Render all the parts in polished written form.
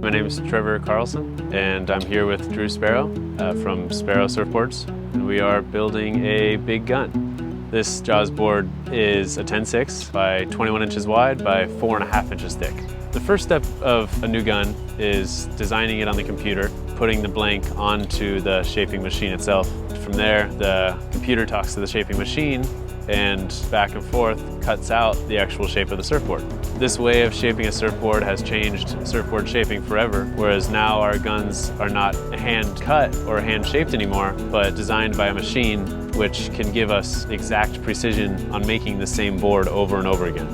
My name is Trevor Carlson, and I'm here with Drew Sparrow from Sparrow Surfboards. And we are building a big gun. This Jaws board is a 10.6 by 21 inches wide by 4.5 inches thick. The first step of a new gun is designing it on the computer, putting the blank onto the shaping machine itself. From there, the computer talks to the shaping machine and back and forth cuts out the actual shape of the surfboard. This way of shaping a surfboard has changed surfboard shaping forever, whereas now our guns are not hand cut or hand shaped anymore, but designed by a machine which can give us exact precision on making the same board over and over again.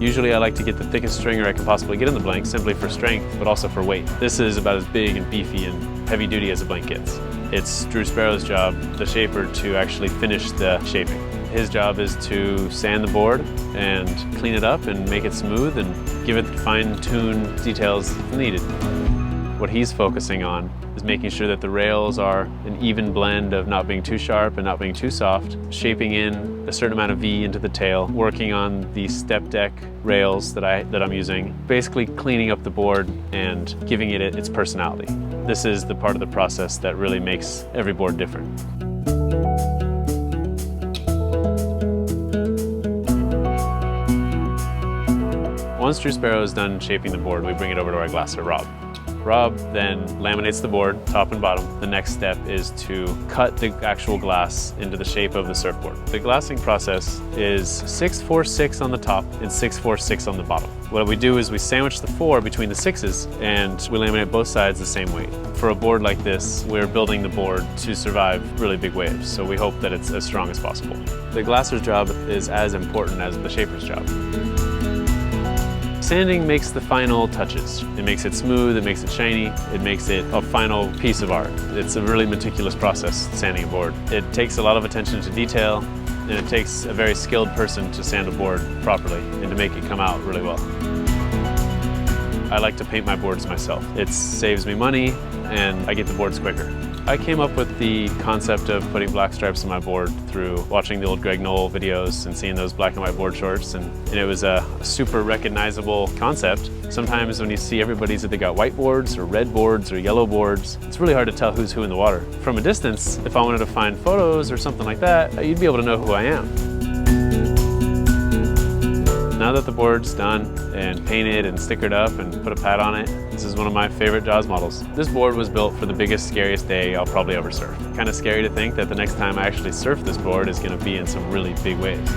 Usually I like to get the thickest stringer I can possibly get in the blank, simply for strength, but also for weight. This is about as big and beefy and heavy duty as a blank gets. It's Drew Sparrow's job, the shaper, to actually finish the shaping. His job is to sand the board and clean it up and make it smooth and give it the fine-tuned details needed. What he's focusing on is making sure that the rails are an even blend of not being too sharp and not being too soft, shaping in a certain amount of V into the tail, working on the step deck rails that I'm using, basically cleaning up the board and giving it its personality. This is the part of the process that really makes every board different. Once Drew Sparrow is done shaping the board, we bring it over to our glasser, Rob. Rob then laminates the board, top and bottom. The next step is to cut the actual glass into the shape of the surfboard. The glassing process is 6-4-6 on the top and 6-4-6 on the bottom. What we do is we sandwich the 4 between the 6s and we laminate both sides the same weight. For a board like this, we're building the board to survive really big waves, so we hope that it's as strong as possible. The glasser's job is as important as the shaper's job. Sanding makes the final touches. It makes it smooth, it makes it shiny, it makes it a final piece of art. It's a really meticulous process, sanding a board. It takes a lot of attention to detail, and it takes a very skilled person to sand a board properly and to make it come out really well. I like to paint my boards myself. It saves me money, and I get the boards quicker. I came up with the concept of putting black stripes on my board through watching the old Greg Knoll videos and seeing those black and white board shorts, and it was a super recognizable concept. Sometimes when you see everybody's either got white boards or red boards or yellow boards, it's really hard to tell who's who in the water. From a distance, if I wanted to find photos or something like that, you'd be able to know who I am. Now that the board's done and painted and stickered up and put a pad on it, this is one of my favorite Jaws models. This board was built for the biggest, scariest day I'll probably ever surf. Kind of scary to think that the next time I actually surf this board is going to be in some really big waves.